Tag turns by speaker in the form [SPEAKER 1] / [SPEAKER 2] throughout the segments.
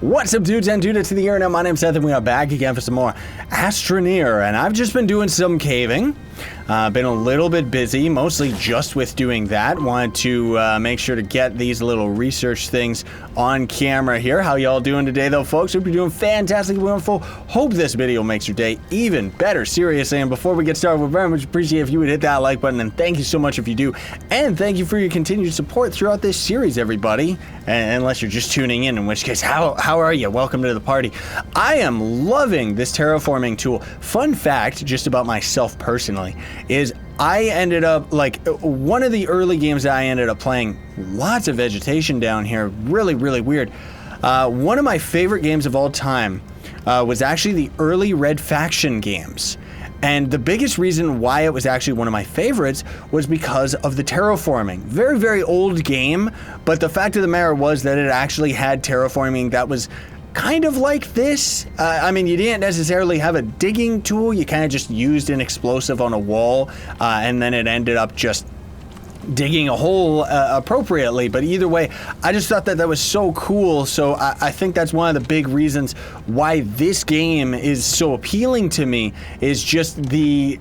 [SPEAKER 1] What's up, dudes and dudettes to the internet? My name's Scythe and we are back again for some more Astroneer, and I've just been doing some caving. Been a little bit busy, mostly just with doing that. Wanted to make sure to get these little research things on camera here. How y'all doing today, though, folks? Hope you're doing fantastic, wonderful. Hope this video makes your day even better, seriously. And before we get started, we'd very much appreciate if you would hit that like button, and thank you so much if you do. And thank you for your continued support throughout this series, everybody. And unless you're just tuning in which case, how are you? Welcome to the party. I am loving this terraforming tool. Fun fact, just about myself personally, is I ended up, like, one of the early games that I ended up playing, lots of vegetation down here, really weird. One of my favorite games of all time was actually the early Red Faction games. And the biggest reason why it was actually one of my favorites was because of the terraforming. Very old game, but the fact of the matter was that it actually had terraforming that was kind of like this. I mean, you didn't necessarily have a digging tool, you kind of just used an explosive on a wall, and then it ended up just digging a hole appropriately. But either way, I just thought that that was so cool. So I think that's one of the big reasons why this game is so appealing to me, is just the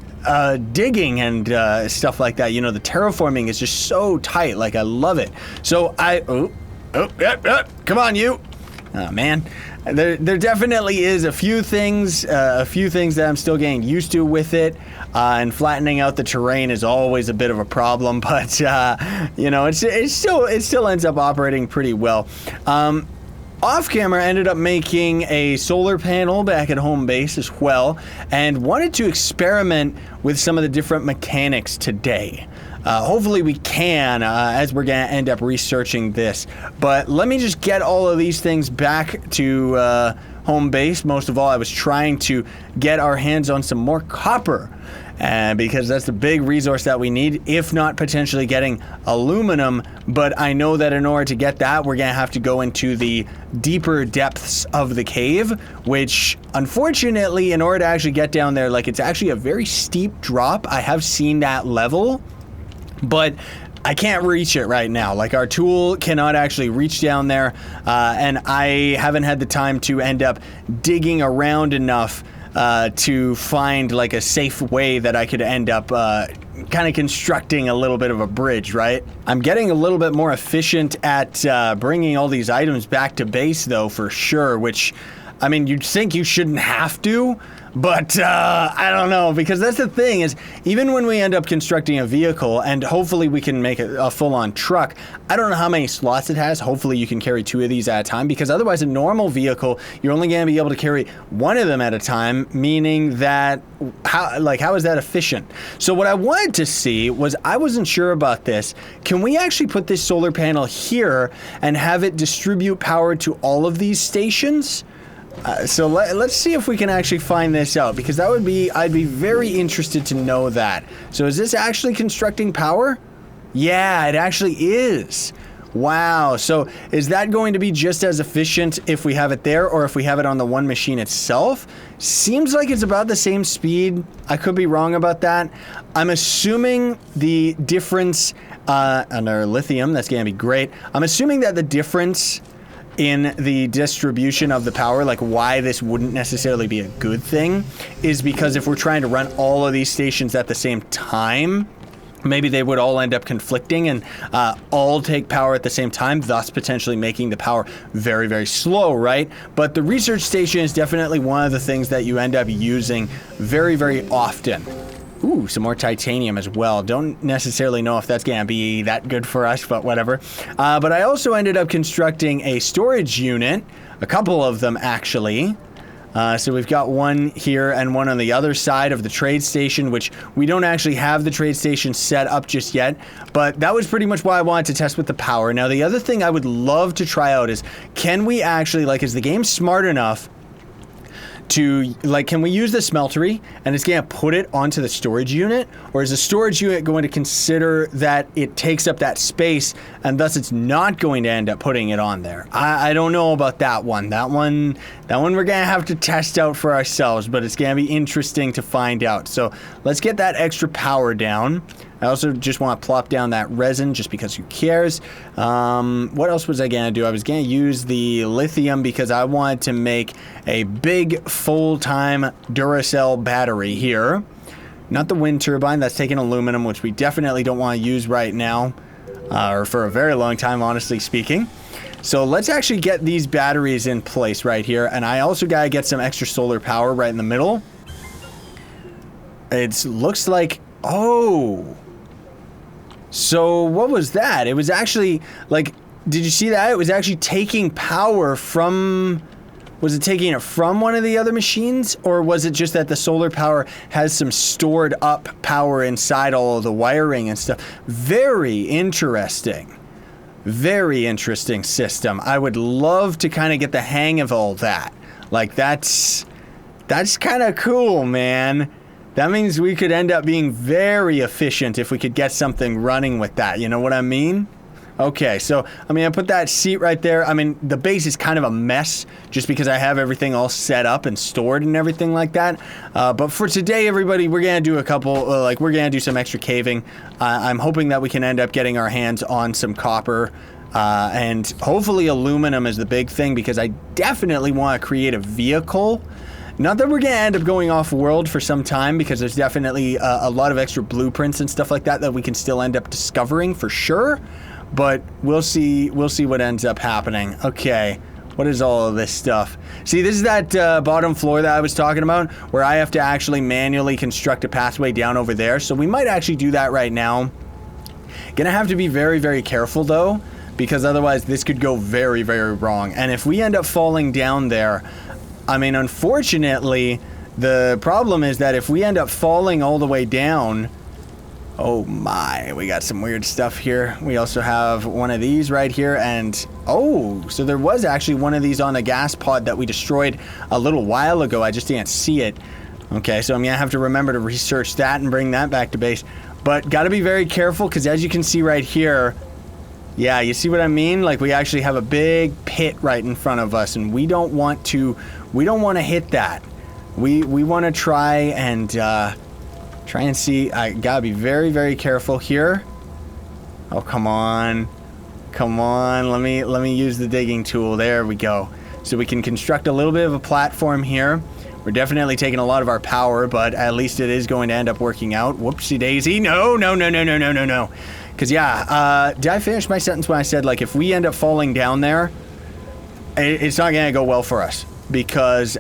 [SPEAKER 1] digging and stuff like that. You know, the terraforming is just so tight. Like, I love it. So come on, you. Oh man, there definitely is a few things that I'm still getting used to with it, and flattening out the terrain is always a bit of a problem. But you know, it still ends up operating pretty well. Off camera, I ended up making a solar panel back at home base as well, and wanted to experiment with some of the different mechanics today. Hopefully we can, as we're gonna end up researching this. But let me just get all of these things back to home base. Most of all, I was trying to get our hands on some more copper, because that's the big resource that we need, if not potentially getting aluminum. But I know that in order to get that, we're gonna have to go into the deeper depths of the cave, which unfortunately, in order to actually get down there, like, it's actually a very steep drop. I have seen that level, but I can't reach it right now. Like, our tool cannot actually reach down there, and I haven't had the time to end up digging around enough to find, like, a safe way that I could end up kind of constructing a little bit of a bridge, right? I'm getting a little bit more efficient at bringing all these items back to base, though, for sure, which, I mean, you'd think you shouldn't have to, but I don't know, because that's the thing, is even when we end up constructing a vehicle, and hopefully we can make it a full-on truck, I don't know how many slots it has. Hopefully you can carry 2 of these at a time, because otherwise a normal vehicle, you're only going to be able to carry 1 of them at a time, meaning that, how is that efficient? So what I wanted to see was, I wasn't sure about this, can we actually put this solar panel here and have it distribute power to all of these stations? So let's see if we can actually find this out, because that would be, I'd be very interested to know that. So is this actually constructing power? Yeah, it actually is. Wow. So is that going to be just as efficient if we have it there, or if we have it on the one machine itself? Seems like it's about the same speed. I could be wrong about that. I'm assuming the difference under lithium, that's going to be great. I'm assuming that the difference in the distribution of the power, like why this wouldn't necessarily be a good thing, is because if we're trying to run all of these stations at the same time, maybe they would all end up conflicting and all take power at the same time, thus potentially making the power very slow, right? But the research station is definitely one of the things that you end up using very often. Ooh, some more titanium as well. Don't necessarily know if that's going to be that good for us, but whatever. But I also ended up constructing a storage unit, a couple of them actually. So we've got one here and one on the other side of the trade station, which we don't actually have the trade station set up just yet, but that was pretty much why I wanted to test with the power. Now, the other thing I would love to try out is, can we actually, like, is the game smart enough to, like, can we use the smeltery and it's going to put it onto the storage unit, or is the storage unit going to consider that it takes up that space and thus it's not going to end up putting it on there? I don't know about that one. That one we're going to have to test out for ourselves, but it's going to be interesting to find out. So let's get that extra power down. I also just want to plop down that resin just because who cares. What else was I going to do? I was going to use the lithium because I wanted to make a big full-time Duracell battery here. Not the wind turbine. That's taking aluminum, which we definitely don't want to use right now. Or for a very long time, honestly speaking. So let's actually get these batteries in place right here. And I also got to get some extra solar power right in the middle. It looks like... Oh... So what was that? It was actually, like, did you see that? It was actually taking power from, was it taking it from one of the other machines? Or was it just that the solar power has some stored up power inside all of the wiring and stuff? Very interesting. Very interesting system. I would love to kind of get the hang of all that. Like, that's kind of cool, man. That means we could end up being very efficient if we could get something running with that. You know what I mean? Okay, so, I mean, I put that seat right there. I mean, the base is kind of a mess just because I have everything all set up and stored and everything like that. But for today, everybody, we're going to do a couple, we're going to do some extra caving. I'm hoping that we can end up getting our hands on some copper. And hopefully aluminum is the big thing because I definitely want to create a vehicle. Not that we're going to end up going off-world for some time because there's definitely a lot of extra blueprints and stuff like that that we can still end up discovering for sure. But we'll see what ends up happening. Okay, what is all of this stuff? See, this is that bottom floor that I was talking about where I have to actually manually construct a pathway down over there. So we might actually do that right now. Gonna have to be very, very careful though because otherwise this could go very, very wrong. And if we end up falling down there... I mean, unfortunately, the problem is that if we end up falling all the way down... Oh my, we got some weird stuff here. We also have one of these right here, and... Oh, so there was actually one of these on the gas pod that we destroyed a little while ago. I just didn't see it. Okay, so I'm gonna have to remember to research that and bring that back to base. But gotta be very careful, because as you can see right here... Yeah, you see what I mean? Like, we actually have a big pit right in front of us, and we don't want to hit that. We want to try and see. I gotta be very, very careful here. Oh, come on. Come on, let me use the digging tool. There we go. So we can construct a little bit of a platform here. We're definitely taking a lot of our power, but at least it is going to end up working out. Whoopsie daisy. No. Because, yeah, did I finish my sentence when I said, like, if we end up falling down there, it's not going to go well for us. Because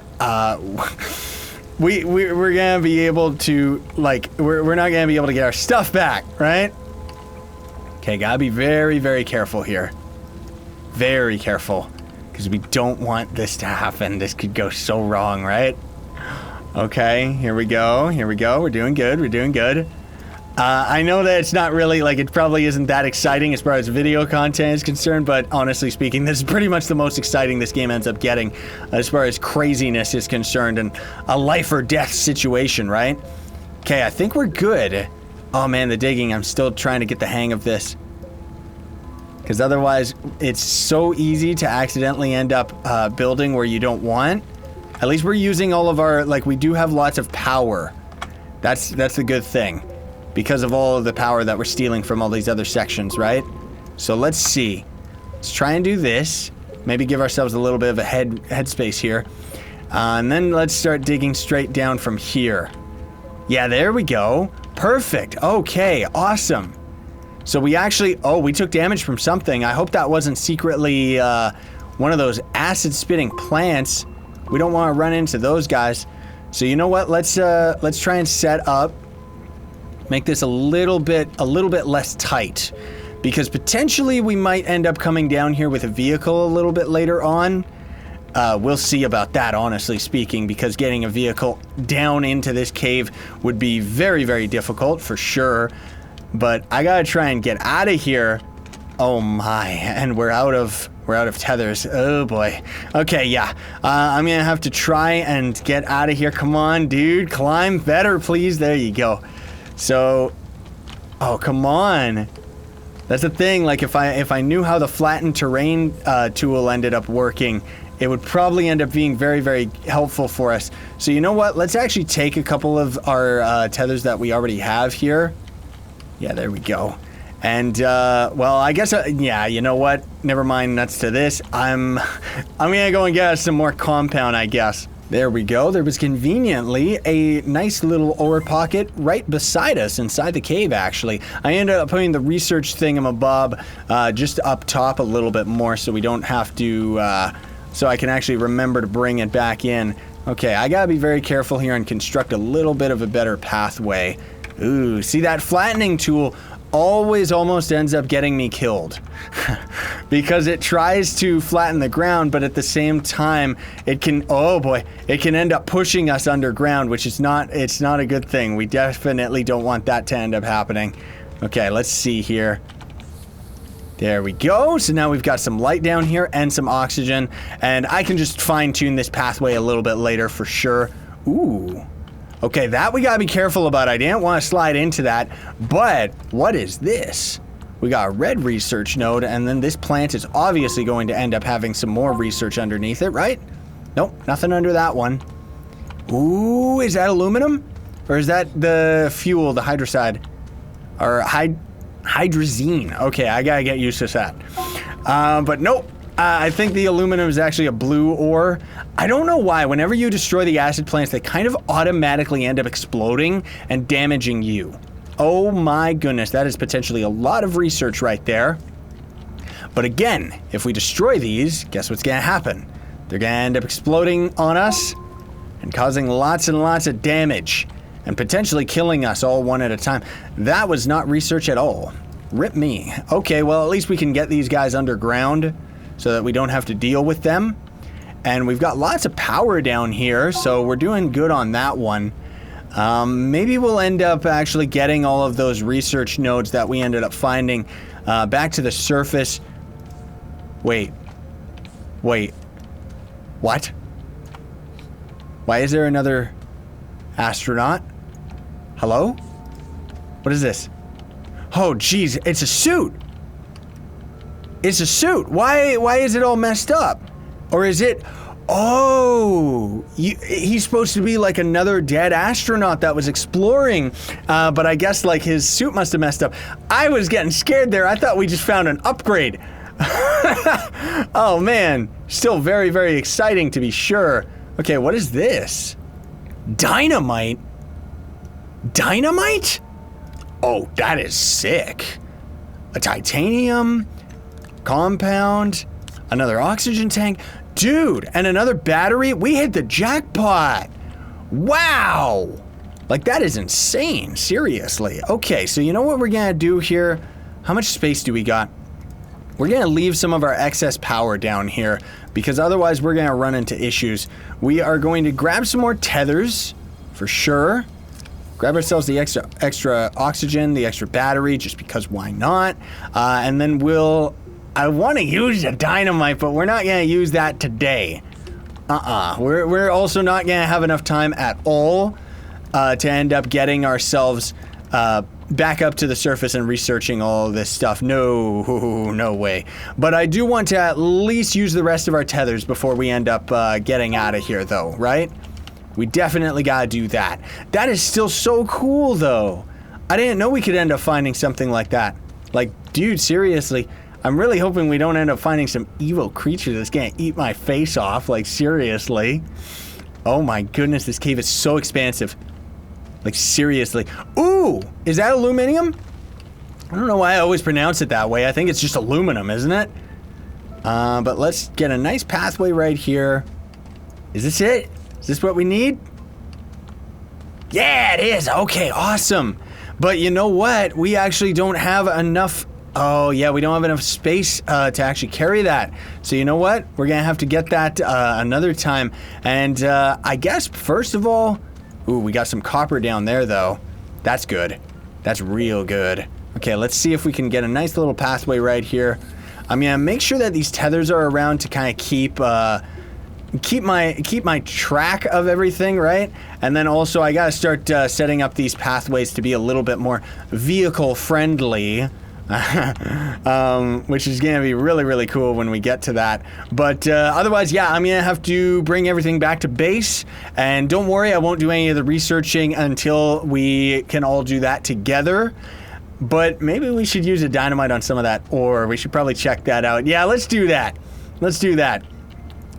[SPEAKER 1] we're going to be able to, like, we're not going to be able to get our stuff back, right? Okay, got to be very, very careful here. Very careful. Because we don't want this to happen. This could go so wrong, right? Okay, here we go. We're doing good. I know that it's not really, like, it probably isn't that exciting as far as video content is concerned, but honestly speaking, this is pretty much the most exciting this game ends up getting as far as craziness is concerned and a life or death situation, right? Okay, I think we're good. Oh man, the digging, I'm still trying to get the hang of this. Because otherwise, it's so easy to accidentally end up building where you don't want. At least we're using all of our, like, we do have lots of power. That's the good thing. Because of all of the power that we're stealing from all these other sections, right? So let's see. Let's try and do this. Maybe give ourselves a little bit of a headspace here. And then let's start digging straight down from here. Yeah, there we go. Perfect. Okay, awesome. So we actually... Oh, we took damage from something. I hope that wasn't secretly one of those acid-spitting plants. We don't want to run into those guys. So you know what? Let's try and set up. Make this a little bit less tight, because potentially we might end up coming down here with a vehicle a little bit later on. We'll see about that, honestly speaking, because getting a vehicle down into this cave would be very, very difficult for sure. But I gotta try and get out of here. Oh my, and we're out of tethers. Oh boy. Okay, yeah. I'm gonna have to try and get out of here. Come on, dude, climb better, please. There you go. So, oh, come on. That's the thing, like, if I knew how the flattened terrain tool ended up working, it would probably end up being very, very helpful for us. So you know what? Let's actually take a couple of our tethers that we already have here. Yeah, there we go. And, well, I guess, yeah, you know what? Never mind nuts to this. I'm gonna go and get us some more compound, I guess. There we go. There was conveniently a nice little ore pocket right beside us inside the cave, actually. I ended up putting the research thingamabob just up top a little bit more so we don't have to, so I can actually remember to bring it back in. Okay, I gotta be very careful here and construct a little bit of a better pathway. Ooh, see that flattening tool always almost ends up getting me killed because it tries to flatten the ground, but at the same time it can, oh boy, it can end up pushing us underground, which is not, it's not a good thing. We definitely don't want that to end up happening. Okay, let's see here. There we go. So now we've got some light down here and some oxygen, and I can just fine tune this pathway a little bit later for sure. Ooh. Okay, that we gotta be careful about. I didn't want to slide into that, but what is this? We got a red research node, and then this plant is obviously going to end up having some more research underneath it, right? Nope, nothing under that one. Ooh, is that aluminum? Or is that the fuel, the hydroside? Or hydrazine. Okay, I gotta get used to that. But nope. I think the aluminum is actually a blue ore. I don't know why. Whenever you destroy the acid plants, they kind of automatically end up exploding and damaging you. Oh my goodness, that is potentially a lot of research right there. But again, if we destroy these, guess what's gonna happen? They're gonna end up exploding on us and causing lots and lots of damage and potentially killing us all one at a time. That was not research at all. Rip me. Okay, well, at least we can get these guys underground so that we don't have to deal with them. And we've got lots of power down here, so we're doing good on that one. Maybe we'll end up actually getting all of those research nodes that we ended up finding back to the surface. Wait. What? Why is there another astronaut? Hello? What is this? Oh, geez, it's a suit. It's a suit. Why is it all messed up? Or is it... Oh, he's supposed to be like another dead astronaut that was exploring, but I guess like his suit must have messed up. I was getting scared there. I thought we just found an upgrade. Oh man, still very, very exciting to be sure. Okay, what is this? Dynamite? Dynamite? Oh, that is sick. A titanium compound, another oxygen tank. Dude, and another battery? We hit the jackpot. Wow. Like, that is insane, seriously. Okay, so you know what we're gonna do here? How much space do we got? We're gonna leave some of our excess power down here because otherwise we're gonna run into issues. We are going to grab some more tethers, for sure. Grab ourselves the extra oxygen, the extra battery, just because why not? And then I want to use the dynamite, but we're not going to use that today. We're also not going to have enough time at all to end up getting ourselves back up to the surface and researching all this stuff. No way. But I do want to at least use the rest of our tethers before we end up getting out of here, though, right? We definitely got to do that. That is still so cool, though. I didn't know we could end up finding something like that. Like, dude, seriously. I'm really hoping we don't end up finding some evil creature that's gonna eat my face off, like seriously. Oh my goodness, this cave is so expansive. Like seriously. Ooh, is that aluminum? I don't know why I always pronounce it that way. I think it's just aluminum, isn't it? But let's get a nice pathway right here. Is this it? Is this what we need? Yeah, it is. Okay, awesome. But you know what? We actually don't have enough. Oh, yeah, we don't have enough space to actually carry that. So you know what? We're going to have to get that another time. And I guess, first of all... Ooh, we got some copper down there, though. That's good. That's real good. Okay, let's see if we can get a nice little pathway right here. I'm going to make sure that these tethers are around to kind of keep my track of everything, right? And then also I got to start setting up these pathways to be a little bit more vehicle-friendly. Which is gonna be really, really cool when we get to that. But otherwise, yeah, I'm gonna have to bring everything back to base. And don't worry, I won't do any of the researching until we can all do that together. but maybe we should use a dynamite on some of that ore. We should probably check that out. Yeah, let's do that. Let's do that.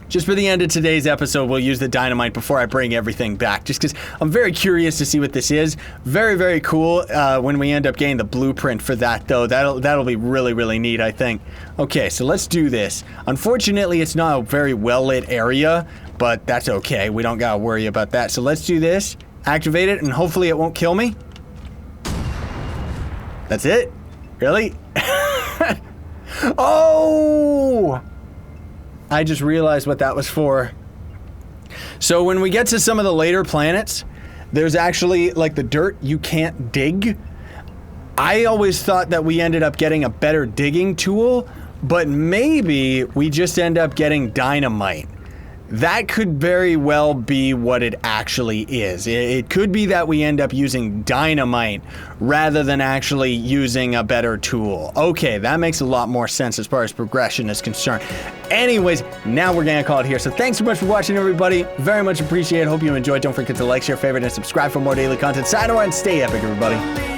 [SPEAKER 1] Just for the end of today's episode, we'll use the dynamite before I bring everything back, just because I'm very curious to see what this is. Very, very cool when we end up getting the blueprint for that, though. That'll be really, really neat, I think. Okay, so let's do this. Unfortunately, it's not a very well-lit area, but that's okay. We don't gotta worry about that. So let's do this, activate it, and hopefully it won't kill me. That's it? Really? Oh! I just realized what that was for. So when we get to some of the later planets, there's actually, like, the dirt you can't dig. I always thought that we ended up getting a better digging tool, but maybe we just end up getting dynamite. That could very well be what it actually is. It could be that we end up using dynamite rather than actually using a better tool. Okay, that makes a lot more sense as far as progression is concerned. Anyways, now we're gonna call it here. So thanks so much for watching, everybody. Very much appreciate it. Hope you enjoyed. Don't forget to like, share, favorite, and subscribe for more daily content. Sayonara and stay epic, everybody.